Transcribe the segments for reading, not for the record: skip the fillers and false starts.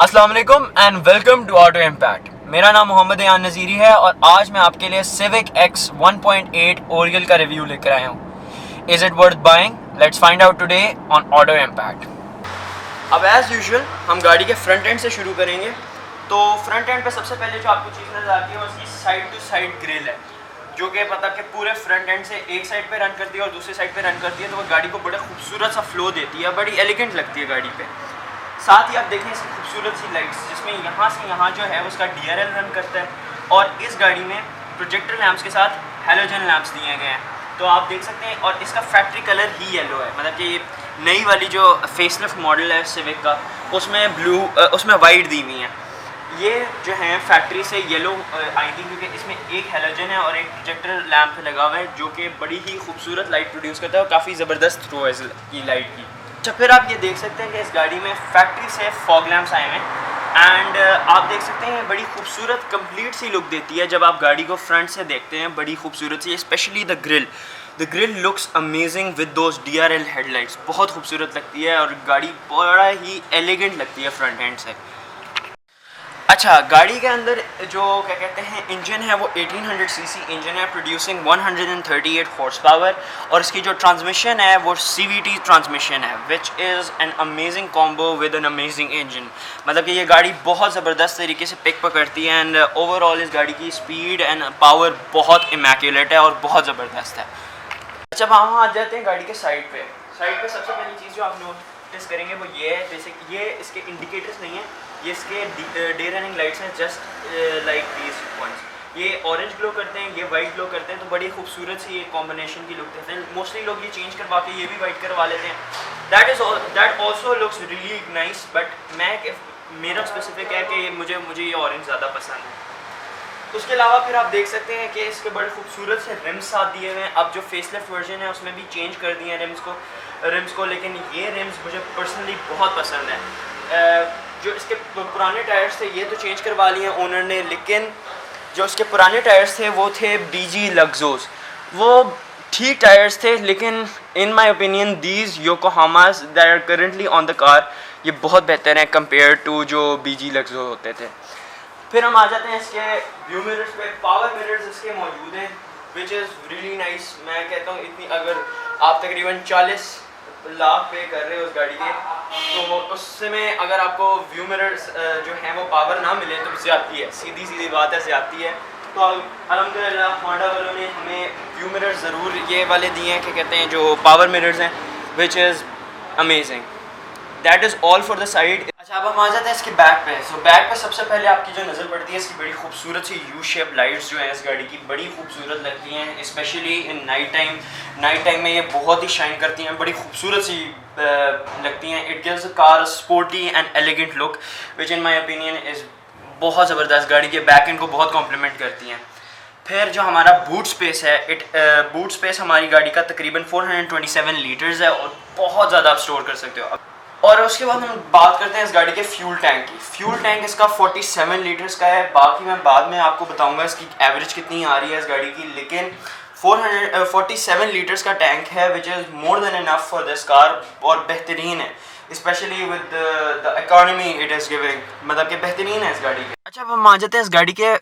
अस्सलाम वालेकुम and welcome to auto impact. मेरा नाम मोहम्मद यान नज़ीरी है और आज मैं आपके लिए सिविक एक्स 1.8 ओरियल का रिव्यू लेकर आया हूँ। Is it worth buying? Let's find out today on auto impact. अब एज़ यूजुअल हम गाड़ी के फ्रंट एंड से शुरू करेंगे। तो फ्रंट एंड पे सबसे पहले जो आपको चीज़ नज़र आती है वो उसकी साइड टू साइड ग्रिल है, जो कि मतलब कि पूरे फ्रंट एंड से एक साइड पे रन करती है और दूसरी साइड पे रन करती है, तो वो गाड़ी को बड़ा खूबसूरत सा फ्लो देती है, बड़ी एलिगेंट लगती है गाड़ी पे। साथ ही आप देखें इसकी खूबसूरत सी लाइट्स, जिसमें यहाँ से यहाँ जो है उसका DRL रन करता है और इस गाड़ी में प्रोजेक्टर लैंप्स के साथ हैलोजन लैंप्स दिए गए हैं। तो आप देख सकते हैं, और इसका फैक्ट्री कलर ही येलो है, मतलब कि ये नई वाली जो फेसलिफ्ट मॉडल है सिविक का उसमें ब्लू उसमें वाइट दी हुई हैं। ये जो है फैक्ट्री से येलो आई थी क्योंकि इसमें एक हैलोजन है और एक प्रोजेक्टर लैंप लगा हुआ है, जो कि बड़ी ही खूबसूरत लाइट प्रोड्यूस करता है और काफ़ी ज़बरदस्त थ्रो है इसकी लाइट की। अच्छा, फिर आप ये देख सकते हैं कि इस गाड़ी में फैक्ट्री से फॉग लैंप्स आए हैं एंड आप देख सकते हैं बड़ी खूबसूरत कंप्लीट सी लुक देती है जब आप गाड़ी को फ्रंट से देखते हैं, बड़ी खूबसूरत सी, specially the grill looks amazing with those DRL headlights, बहुत खूबसूरत लगती है और गाड़ी बड़ा ही एलिगेंट लगती है फ्रंट एंड से। अच्छा, गाड़ी के अंदर जो क्या कहते हैं इंजन है वो 1800 सीसी इंजन है, प्रोड्यूसिंग 138 हॉर्स पावर, और इसकी जो ट्रांसमिशन है वो CVT ट्रांसमिशन है, which is an amazing combo with an amazing engine. मतलब कि ये गाड़ी बहुत ज़बरदस्त तरीके से पिक पकड़ती है एंड ओवरऑल इस गाड़ी की स्पीड एंड पावर बहुत इमेक्युलेट है और बहुत ज़बरदस्त है। अच्छा, अब हम आ जाते हैं गाड़ी के साइड पे सबसे पहली चीज़ जो आप नोटिस करेंगे वो ये है, जैसे कि ये इसके इंडिकेटर्स नहीं है, ये इसके डे रनिंग लाइट्स हैं, जस्ट लाइक दीज पॉइंट्स। ये ऑरेंज ग्लो करते हैं, ये वाइट ग्लो करते हैं, तो बड़ी खूबसूरत सी एक कॉम्बिनेशन की लुक देते हैं। मोस्टली लोग ये चेंज करवा के ये भी वाइट करवा लेते हैं, that also looks really nice, but मेरा स्पेसिफिक है कि मुझे ये ऑरेंज ज़्यादा पसंद है। उसके अलावा फिर आप देख सकते हैं कि इसके बड़े खूबसूरत से रिम्स साथ दिए हुए हैं। अब जो फेसलिफ्ट वर्जन है उसमें भी चेंज कर दिए हैं रिम्स को, लेकिन ये रिम्स मुझे पर्सनली बहुत पसंद है। जो इसके पुराने टायर्स थे ये तो चेंज करवा लिए हैं ओनर ने, लेकिन जो इसके पुराने टायर्स थे वो थे BG लग्जोस। वो ठीक टायर्स थे, लेकिन in my opinion these Yokohamas that are currently on the car, ये बहुत बेहतर हैं कंपेयर टू जो BG लग्जो होते थे। फिर हम आ जाते हैं इसके व्यू मिरर्स पे। पावर मिरर्स इसके मौजूद हैं, विच इज़ रियली नाइस। मैं कहता हूँ इतनी, अगर आप तकरीबन 40 लाख पे कर रहे हो उस गाड़ी के, तो उससे में अगर आपको व्यू मिरर्स जो हैं वो पावर ना मिले तो ज़्यादती है, सीधी बात है, ज़्यादती है। तो अल्हम्दुलिल्लाह होंडा वालों ने हमें व्यू मिरर्स ज़रूर ये वाले दिए हैं, क्या कहते हैं, जो पावर मिरर्स हैं, which is amazing. That is all for the side. अच्छा, अब हम आ जाते हैं इसके बैक पे। सो बैक पे सबसे पहले आपकी जो नज़र पड़ती है इसकी बड़ी खूबसूरत सी यू शेप लाइट्स जो हैं इस गाड़ी की बड़ी खूबसूरत लगती हैं, स्पेशली इन नाइट टाइम में ये बहुत ही शाइन करती हैं, बड़ी खूबसूरत सी लगती हैं। It gives a car sporty and elegant look, which in my opinion is बहुत ज़बरदस्त, गाड़ी के बैक एंड को बहुत कॉम्प्लीमेंट करती हैं। फिर जो हमारा बूट स्पेस है, बूट स्पेस हमारी गाड़ी का तकरीबन 427 लीटर्स है और बहुत ज़्यादा आप स्टोर कर सकते हो। और उसके बाद हम बात करते हैं इस गाड़ी के फ्यूल टैंक की। फ्यूल टैंक इसका 47 लीटर्स का है, बाकी मैं बाद में आपको बताऊंगा इसकी एवरेज कितनी आ रही है इस गाड़ी की, लेकिन 47 लीटर्स का टैंक है, which is more than enough for this car और बेहतरीन है, specially with the economy it is giving, मतलब कि बेहतरीन है इस गाड़ी के। अच्छा, अब हम आ जाते हैं इस गाड़ी के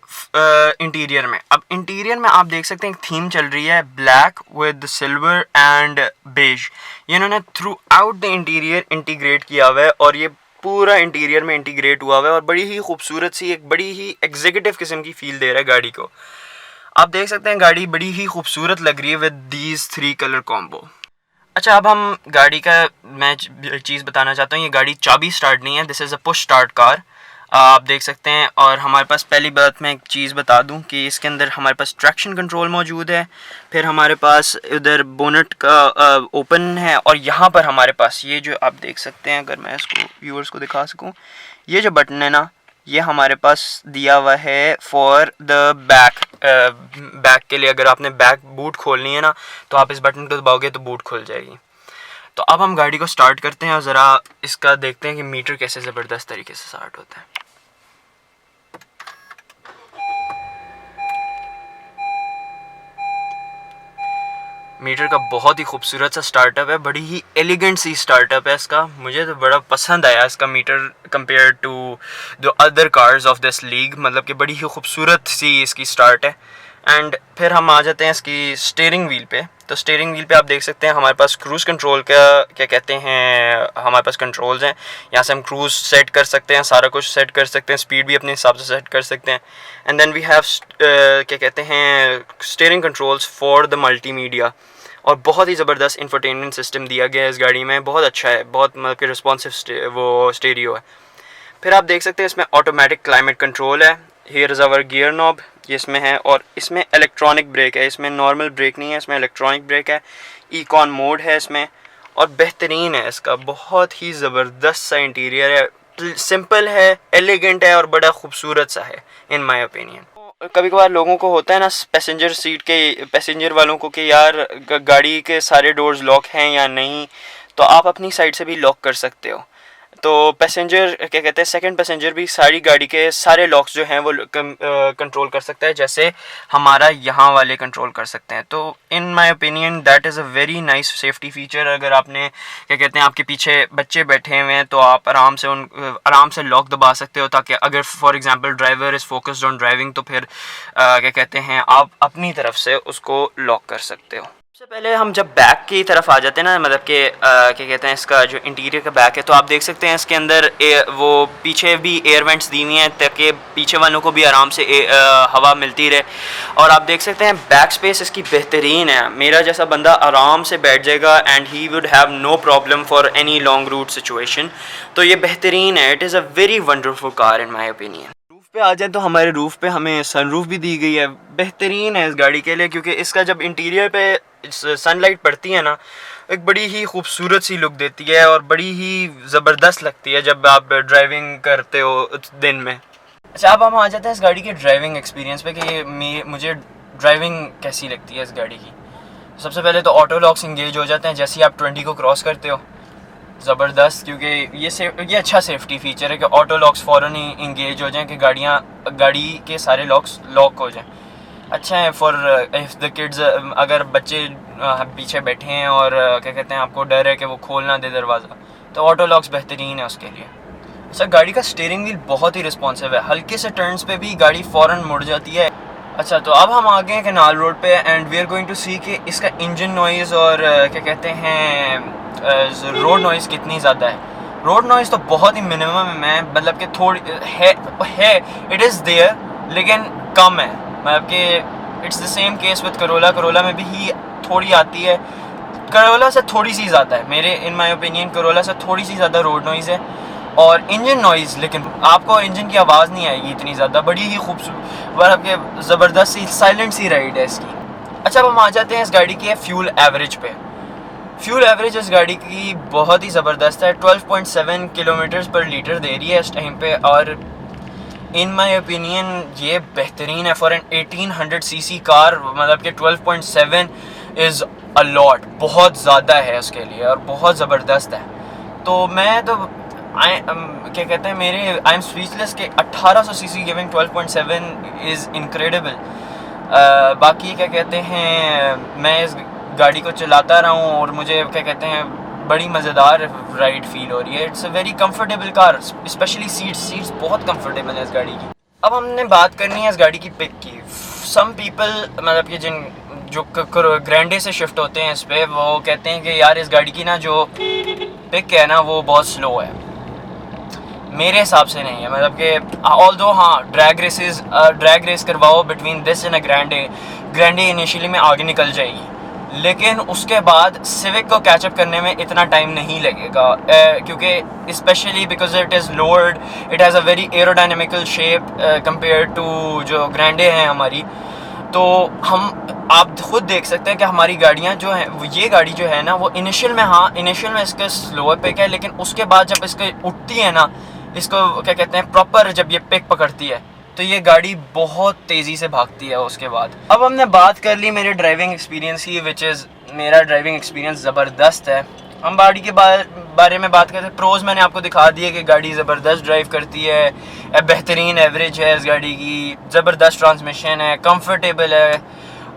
इंटीरियर में। अब इंटीरियर में आप देख सकते हैं एक थीम चल रही है, black with silver and beige. ये इन्होंने throughout the interior integrate किया हुआ है और ये पूरा इंटीरियर में इंटीग्रेट हुआ हुआ है और बड़ी ही खूबसूरत सी, एक बड़ी ही एग्जीक्यूटिव किस्म की फील दे रहा है गाड़ी को। आप देख सकते हैं गाड़ी बड़ी ही खूबसूरत लग रही है विद दीज 3 कलर कॉम्बो। अच्छा, अब हम गाड़ी का मैं चीज़ बताना चाहता हूँ, ये गाड़ी चाबी स्टार्ट नहीं है, this is a push start car, आप देख सकते हैं। और हमारे पास पहली बात मैं एक चीज़ बता दूं कि इसके अंदर हमारे पास ट्रैक्शन कंट्रोल मौजूद है, फिर हमारे पास इधर बोनट का ओपन है, और यहाँ पर हमारे पास ये जो आप देख सकते हैं, अगर मैं इसको व्यूअर्स को दिखा सकूँ, ये जो बटन है ना, ये हमारे पास दिया हुआ है फॉर द बैक के लिए। अगर आपने बैक बूट खोलनी है ना, तो आप इस बटन को दबाओगे तो बूट खुल जाएगी। तो अब हम गाड़ी को स्टार्ट करते हैं और ज़रा इसका देखते हैं कि मीटर कैसे ज़बरदस्त तरीके से स्टार्ट होता है। मीटर का बहुत ही खूबसूरत सा स्टार्टअप है, बड़ी ही एलिगेंट सी स्टार्टअप है इसका। मुझे तो बड़ा पसंद आया इसका meter compare to the other cars of this league, मतलब कि बड़ी ही खूबसूरत सी इसकी स्टार्ट है। एंड फिर हम आ जाते हैं इसकी स्टीयरिंग व्हील पे। तो स्टीयरिंग व्हील पे आप देख सकते हैं हमारे पास क्रूज़ कंट्रोल का क्या कहते हैं, हमारे पास कंट्रोल्स हैं। यहाँ से हम क्रूज़ सेट कर सकते हैं, सारा कुछ सेट कर सकते हैं, स्पीड भी अपने हिसाब से सेट कर सकते हैं। एंड देन वी हैव क्या कहते हैं steering controls for the multimedia, और बहुत ही ज़बरदस्त इंफोटेनमेंट सिस्टम दिया गया है इस गाड़ी में, बहुत अच्छा है, बहुत मतलब कि रिस्पॉन्सिव वो स्टीरियो है। फिर आप देख सकते हैं इसमें ऑटोमेटिक क्लाइमेट कंट्रोल है, here is our gear knob, ये इसमें है, और इसमें इलेक्ट्रॉनिक ब्रेक है, इसमें नॉर्मल ब्रेक नहीं है, इसमें इलेक्ट्रॉनिक ब्रेक है, इकॉन मोड है इसमें, और बेहतरीन है इसका, बहुत ही ज़बरदस्त सा इंटीरियर है, सिंपल है, एलिगेंट है और बड़ा खूबसूरत सा है इन माई ओपिनियन। कभी कभार लोगों को होता है ना पैसेंजर सीट के, पैसेंजर वालों को, कि यार गाड़ी के सारे डोर्स लॉक हैं या नहीं, तो आप अपनी साइड से भी लॉक कर सकते हो। तो पैसेंजर क्या कहते हैं सेकंड पैसेंजर भी सारी गाड़ी के सारे लॉक्स जो हैं वो कंट्रोल कर सकता है, जैसे हमारा यहाँ वाले कंट्रोल कर सकते हैं। तो in my opinion that is a very nice safety feature. अगर आपने क्या कहते हैं आपके पीछे बच्चे बैठे हुए हैं तो आप आराम से लॉक दबा सकते हो, ताकि अगर for example driver is focused on driving तो फिर क्या कहते हैं आप अपनी तरफ से उसको लॉक कर सकते हो। सबसे पहले हम जब बैक की तरफ आ जाते हैं ना, मतलब कि क्या कहते हैं इसका जो इंटीरियर का बैक है, तो आप देख सकते हैं इसके अंदर वो पीछे भी एयर वेंट्स दी हुई हैं ताकि पीछे वालों को भी आराम से हवा मिलती रहे। और आप देख सकते हैं बैक स्पेस इसकी बेहतरीन है, मेरा जैसा बंदा आराम से बैठ जाएगा and he would have no problem for any long route situation. तो ये बेहतरीन है, it is a very wonderful car in my opinion. पे आ जाए तो हमारे रूफ़ पे हमें सनरूफ़ भी दी गई है, बेहतरीन है इस गाड़ी के लिए, क्योंकि इसका जब इंटीरियर पे सनलाइट पड़ती है ना, एक बड़ी ही खूबसूरत सी लुक देती है और बड़ी ही ज़बरदस्त लगती है जब आप ड्राइविंग करते हो दिन में। अच्छा, अब हम आ जाते हैं इस गाड़ी के ड्राइविंग एक्सपीरियंस पे कि मुझे ड्राइविंग कैसी लगती है इस गाड़ी की। सबसे पहले तो ऑटो लॉक्स इंगेज हो जाते हैं जैसे ही आप 20 को क्रॉस करते हो, ज़बरदस्त, क्योंकि ये अच्छा सेफ्टी फीचर है कि ऑटो लॉक्स फ़ौरन ही इंगेज हो जाएं कि गाड़ी के सारे लॉक्स लॉक हो जाएं। अच्छा है फॉर इफ़ द किड्स, अगर बच्चे पीछे बैठे हैं और क्या कहते हैं आपको डर है कि वो खोल ना दे दरवाज़ा, तो ऑटो लॉक्स बेहतरीन है उसके लिए। अच्छा, गाड़ी का स्टीयरिंग व्हील बहुत ही रिस्पॉन्सिव है, हल्के से टर्न्स पे भी गाड़ी फ़ौरन मुड़ जाती है। अच्छा, तो अब हम आ गए हैं कैनाल रोड पे and we are going to see कि इसका इंजन नॉइज़ और क्या कहते हैं रोड नॉइज़ कितनी ज़्यादा है। रोड नॉइज़ तो बहुत ही मिनिमम है, मतलब कि थोड़ी है इट इज़ देयर, लेकिन कम है, मतलब कि it's the same case with Corolla में भी ही थोड़ी आती है, करोला से थोड़ी सी ज़्यादा है मेरे इन माई ओपिनियन, करोला से थोड़ी सी ज़्यादा रोड नॉइज़ है। और इंजन नॉइज़, लेकिन आपको इंजन की आवाज़ नहीं आएगी इतनी ज़्यादा, बड़ी ही खूबसूरत आपके ज़बरदस्त सी साइलेंट सी राइड है इसकी। अच्छा, अब हम आ जाते हैं इस गाड़ी की फ्यूल एवरेज पे। फ्यूल एवरेज इस गाड़ी की बहुत ही ज़बरदस्त है, 12.7 किलोमीटर्स पर लीटर दे रही है इस टाइम पे, और इन माई ओपिनियन ये बेहतरीन है फॉर एन 1800 सीसी कार, मतलब कि 12.7 इज़ अ लॉट, बहुत ज़्यादा है उसके लिए और बहुत ज़बरदस्त है। तो मैं तो क्या कहते हैं आई एम स्पीचलेस कि 1800 सीसी गिविंग 12.7 इज़ इनक्रेडिबल। बाकी क्या कहते हैं मैं इस गाड़ी को चलाता रहा हूँ और मुझे क्या कहते हैं बड़ी मज़ेदार राइड फील हो रही है। It's a very comfortable car, specially seats बहुत कंफर्टेबल है इस गाड़ी की। अब हमने बात करनी है इस गाड़ी की पिक की। सम पीपल, मतलब कि जो ग्रैंडे से शिफ्ट होते हैं इस पर, वो कहते हैं कि यार इस गाड़ी की ना जो पिक है ना वो बहुत स्लो है। मेरे हिसाब से नहीं है, मतलब कि ऑल्दो हाँ ड्रैग रेस करवाओ between this and a Grande initially में आगे निकल जाएगी, लेकिन उसके बाद सिविक को कैचअप करने में इतना टाइम नहीं लगेगा, क्योंकि specially because it is lowered, it has a very aerodynamical shape compare to जो ग्रैंडे हैं हमारी। तो आप खुद देख सकते हैं कि हमारी गाड़ियाँ जो हैं, ये गाड़ी जो है ना वो इनिशियल में इसका स्लोअर पिक है, लेकिन उसके बाद जब इसके उठती है ना, इसको क्या कहते हैं प्रॉपर जब ये पिक पकड़ती है तो ये गाड़ी बहुत तेज़ी से भागती है उसके बाद। अब हमने बात कर ली मेरे ड्राइविंग एक्सपीरियंस की, विच इज़ मेरा ड्राइविंग एक्सपीरियंस ज़बरदस्त है। हम गाड़ी के बारे में बात करते हैं। प्रोज मैंने आपको दिखा दिए कि गाड़ी ज़बरदस्त ड्राइव करती है, बेहतरीन एवरेज है इस गाड़ी की, ज़बरदस्त ट्रांसमिशन है, कंफर्टेबल है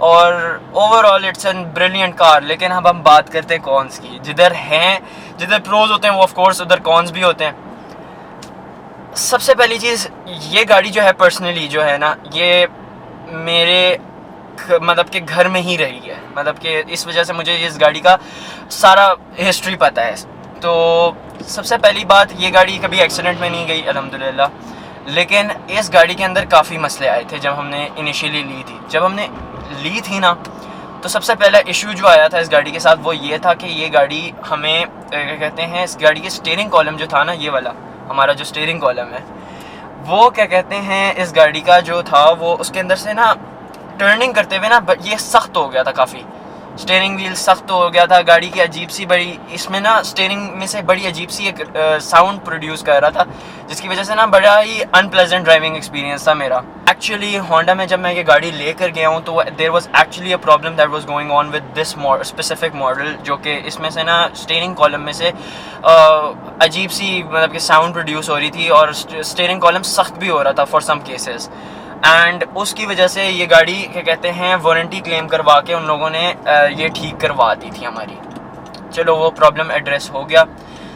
और overall it's an brilliant car. लेकिन अब हम बात करते हैं कॉन्स की। जिधर प्रोज होते हैं वो ऑफ कोर्स उधर कॉन्स भी होते हैं। सबसे पहली चीज़, ये गाड़ी जो है पर्सनली जो है ना, ये मेरे मतलब कि घर में ही रही है, मतलब कि इस वजह से मुझे इस गाड़ी का सारा हिस्ट्री पता है। तो सबसे पहली बात, ये गाड़ी कभी एक्सीडेंट में नहीं गई अल्हम्दुलिल्लाह। लेकिन इस गाड़ी के अंदर काफ़ी मसले आए थे जब हमने इनिशियली ली थी। जब हमने ली थी ना, तो सबसे पहला इशू जो आया था इस गाड़ी के साथ वो ये था कि ये गाड़ी हमें क्या कहते हैं, इस गाड़ी के स्टीयरिंग कॉलम जो था ना, ये वाला हमारा जो स्टीयरिंग कॉलम है, वो क्या कहते हैं, इस गाड़ी का जो था वो उसके अंदर से ना टर्निंग करते हुए ना ये सख्त हो गया था काफ़ी। स्टीयरिंग व्हील सख्त हो गया था। गाड़ी की अजीब सी बड़ी इसमें ना स्टीयरिंग में से बड़ी अजीब सी एक साउंड प्रोड्यूस कर रहा था, जिसकी वजह से ना बड़ा ही अनप्लेजेंट ड्राइविंग एक्सपीरियंस था मेरा। एक्चुअली होंडा में जब मैं ये गाड़ी लेकर गया हूँ तो there was actually a problem that was going on with this specific model, जो कि इसमें से ना स्टीयरिंग कॉलम में से अजीब सी मतलब कि साउंड प्रोड्यूस हो रही थी और स्टीयरिंग कॉलम सख्त भी हो रहा था फॉर सम केसेस। एंड उसकी वजह से ये गाड़ी क्या कहते हैं वारंटी क्लेम करवा के उन लोगों ने ये ठीक करवा दी थी हमारी। चलो वो प्रॉब्लम एड्रेस हो गया।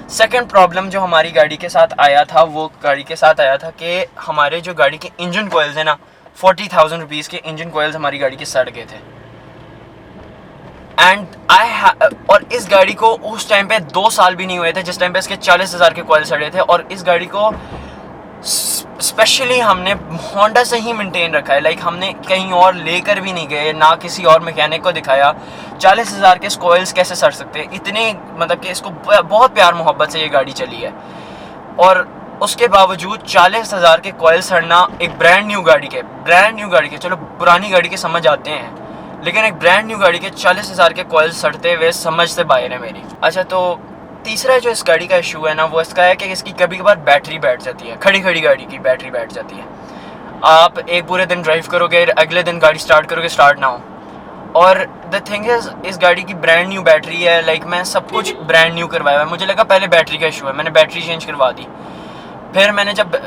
सेकंड प्रॉब्लम जो हमारी गाड़ी के साथ आया था, वो गाड़ी के साथ आया था कि हमारे जो गाड़ी के इंजन कोयल्स हैं ना, 40,000 रुपीज़ के इंजन कोयल्स हमारी गाड़ी के सड़ गए थे। एंड और इस गाड़ी को उस टाइम पे 2 साल भी नहीं हुए थे जिस टाइम पे इसके 40,000 के कोयल सड़े थे। और इस गाड़ी को स्पेशली हमने होंडा से ही मेंटेन रखा है, लाइक हमने कहीं और लेकर भी नहीं गए, ना किसी और मैकेनिक को दिखाया। 40,000 के कोयल्स कैसे सड़ सकते हैं इतने, मतलब कि इसको बहुत प्यार मोहब्बत से ये गाड़ी चली है। और उसके बावजूद 40,000 के कोयल सड़ना एक ब्रांड न्यू गाड़ी के चलो पुरानी गाड़ी के समझ आते हैं, लेकिन एक ब्रांड न्यू गाड़ी के 40,000 के कोयल सड़ते हुए समझ से बाहर है मेरी। अच्छा, तो तीसरा जो इस गाड़ी का इशू है ना, वो इसका है कि इसकी कभी कभार बैटरी बैठ जाती है। खड़ी गाड़ी की बैटरी बैठ जाती है। आप एक पूरे दिन ड्राइव करोगे, अगले दिन गाड़ी स्टार्ट करोगे, स्टार्ट ना हो। और द थिंग इज़, इस गाड़ी की ब्रांड न्यू बैटरी है, लाइक मैं सब कुछ ब्रांड न्यू करवाया है। मुझे लगा पहले बैटरी का इशू है, मैंने बैटरी चेंज करवा दी। फिर मैंने जब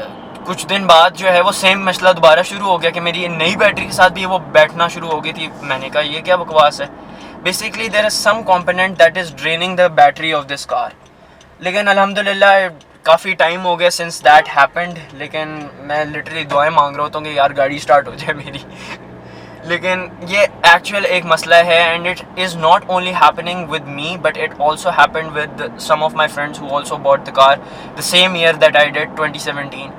कुछ दिन बाद जो है वो सेम मसला दोबारा शुरू हो गया कि मेरी नई बैटरी के साथ भी वो बैठना शुरू हो गई थी। मैंने कहा ये क्या बकवास है। Basically there is some component that is draining the battery of this car. लेकिन अल्हम्दुलिल्लाह काफ़ी टाइम हो गया सिंस दैट हैपेंड, लेकिन मैं लिटरली दुआएं मांग रहा हूँ कि यार गाड़ी स्टार्ट हो जाए मेरी। लेकिन ये एक्चुअल एक मसला है and it is not only happening with me but it also happened with some of my friends who also bought the car the same year that I did 2017।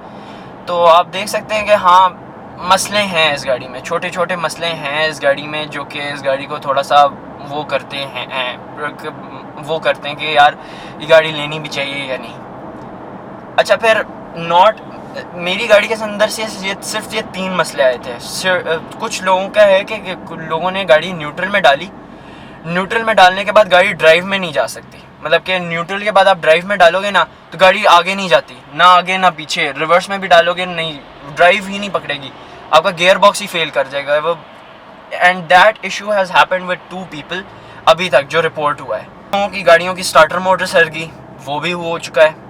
तो आप देख सकते हैं कि हाँ मसले हैं इस गाड़ी में, छोटे छोटे मसले हैं इस गाड़ी में, जो कि इस गाड़ी को थोड़ा सा वो करते हैं कि यार ये गाड़ी लेनी भी चाहिए या नहीं। अच्छा, फिर मेरी गाड़ी के अंदर से सिर्फ ये 3 मसले आए थे। कुछ लोगों का है कि लोगों ने गाड़ी न्यूट्रल में डाली, न्यूट्रल में डालने के बाद गाड़ी ड्राइव में नहीं जा सकती। मतलब कि न्यूट्रल के बाद आप ड्राइव में डालोगे ना तो गाड़ी आगे नहीं जाती, ना आगे ना पीछे। रिवर्स में भी डालोगे नहीं, ड्राइव ही नहीं पकड़ेगी, आपका गियर बॉक्स ही फेल कर जाएगा वो। And that issue has happened with 2 people अभी तक जो रिपोर्ट हुआ है। लोगों की गाड़ियों की स्टार्टर मोटर सड़ गई, वो भी हो चुका है।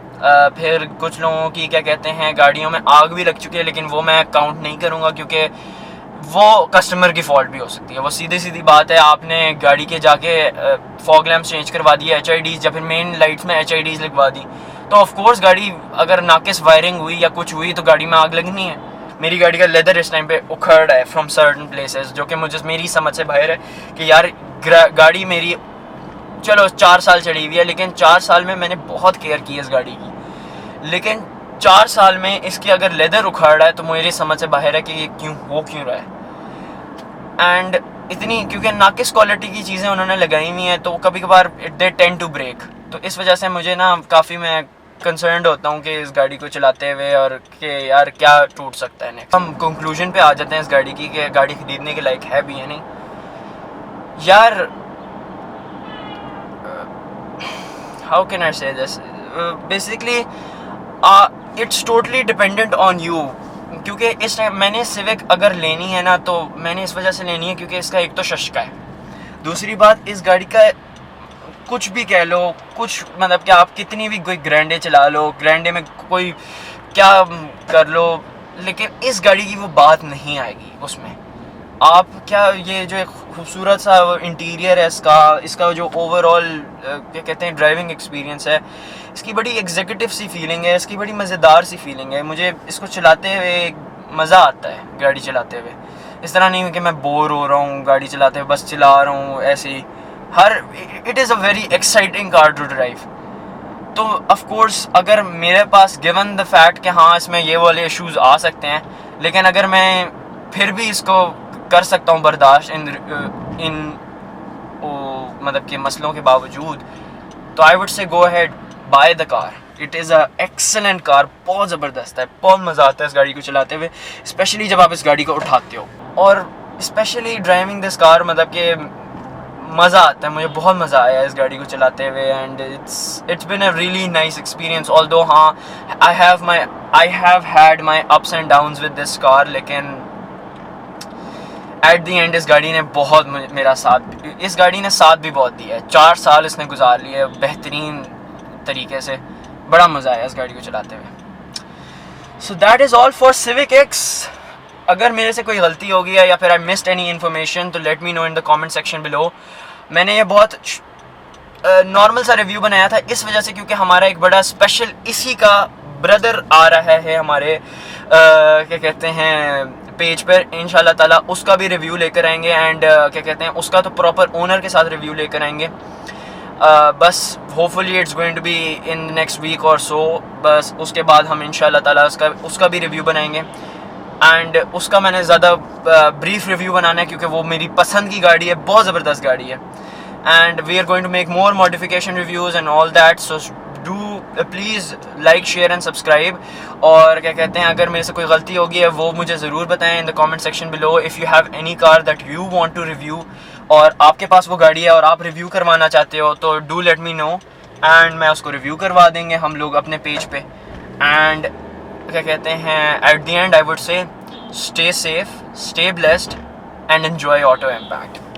फिर कुछ लोगों की क्या कहते हैं गाड़ियों में आग भी लग चुकी है, लेकिन वो मैं काउंट नहीं करूँगा क्योंकि वो कस्टमर की फ़ॉल्ट भी हो सकती है। वो सीधी बात है, आपने गाड़ी के जाके फॉग लैम्प चेंज करवा दिया, HIDs, या फिर मेन लाइट्स में HIDs लगवा दी, तो ऑफ कोर्स गाड़ी अगर नाकिस वायरिंग हुई या कुछ हुई तो गाड़ी में आग लगनी है। मेरी गाड़ी का लेदर इस टाइम पे उखड़ रहा है फ्रॉम सर्टन प्लेसेस, जो कि मुझे मेरी समझ से बाहर है कि यार गाड़ी मेरी चलो 4 साल चली हुई है, लेकिन 4 साल में मैंने बहुत केयर की है इस गाड़ी की, लेकिन 4 साल में इसकी अगर लेदर उखाड़ रहा है तो मेरी समझ से बाहर है कि ये क्यों रहा है। एंड इतनी क्योंकि नाकिस क्वालिटी की चीज़ें उन्होंने लगाई हुई हैं तो कभी कभार दे टेंड टू ब्रेक। तो इस वजह से मुझे ना काफ़ी मैं कंसर्न्ड होता हूँ कि इस गाड़ी को चलाते हुए और कि यार क्या टूट सकता है नेक्स्ट। हम कंक्लूजन पे आ जाते हैं इस गाड़ी की कि गाड़ी खरीदने के लायक है भी या नहीं। यार हाउ कैन आई से this, basically it's totally dependent on you. क्योंकि इस टाइम मैंने सिविक अगर लेनी है ना तो मैंने इस वजह से लेनी है क्योंकि इसका एक तो शशका है, दूसरी बात इस गाड़ी का कुछ भी कह लो, कुछ मतलब कि आप कितनी भी कोई ग्रैंडे चला लो, ग्रैंडे में कोई क्या कर लो, लेकिन इस गाड़ी की वो बात नहीं आएगी उसमें। आप क्या ये जो एक खूबसूरत सा इंटीरियर है इसका जो ओवरऑल क्या कहते हैं ड्राइविंग एक्सपीरियंस है, इसकी बड़ी एग्जीक्यूटिव सी फीलिंग है, इसकी बड़ी मज़ेदार सी फीलिंग है। मुझे इसको चलाते हुए मज़ा आता है गाड़ी चलाते हुए। इस तरह नहीं कि मैं बोर हो रहा हूँ गाड़ी चलाते हुए, बस चला रहा हूँ ऐसे ही। It is a very exciting car to drive. तो ऑफ कोर्स अगर मेरे पास गिवन द फैक्ट कि हाँ इसमें ये वाले इश्यूज़ आ सकते हैं, लेकिन अगर मैं फिर भी इसको कर सकता हूँ बर्दाश्त इन मतलब के मसलों के बावजूद, तो I would say go ahead by the car. It is a excellent car, बहुत ज़बरदस्त है, बहुत मज़ा आता है इस गाड़ी को चलाते हुए, स्पेशली जब आप इस गाड़ी को उठाते हो। और स्पेशली ड्राइविंग दिस कार मतलब कि मज़ा आता है, मुझे बहुत मज़ा आया इस गाड़ी को चलाते हुए। And it's been a really nice experience. Although हाँ I have had my ups and downs with this car, लेकिन एट दी एंड इस गाड़ी ने बहुत मेरा इस गाड़ी ने साथ भी बहुत दिया है। 4 साल इसने गुजार लिए बेहतरीन तरीके से, बड़ा मज़ा आया इस गाड़ी को चलाते हुए। So that is all for civic x. अगर मेरे से कोई गलती हो गई है या फिर आई मिस्ड एनी इन्फॉर्मेशन तो let me know in the comment section below. मैंने ये बहुत नॉर्मल सा रिव्यू बनाया था इस वजह से क्योंकि हमारा एक बड़ा स्पेशल इसी का ब्रदर आ रहा है हमारे क्या कहते हैं पेज पर, इंशाल्लाह ताला उसका भी रिव्यू लेकर आएंगे। एंड क्या कहते हैं उसका तो प्रॉपर ओनर के साथ रिव्यू लेकर आएंगे। बस hopefully it's going to be in next week or so. बस उसके बाद हम इंशाल्लाह ताला उसका भी रिव्यू बनाएंगे। एंड उसका मैंने ज़्यादा ब्रीफ रिव्यू बनाना है क्योंकि वो मेरी पसंद की गाड़ी है, बहुत ज़बरदस्त गाड़ी है। And we are going to make more modification reviews and all that. So do please like share and subscribe. और क्या कहते हैं अगर मेरे से कोई गलती होगी है वो मुझे ज़रूर बताएं in the comment section below. If you have any car that you want to review और आपके पास वो गाड़ी है और आप रिव्यू करवाना चाहते हो तो do let me know and मैं उसको रिव्यू करवा देंगे हम लोग अपने पेज पे। एंड क्या कहते हैं at the and I would say stay safe, stay blessed and enjoy auto impact.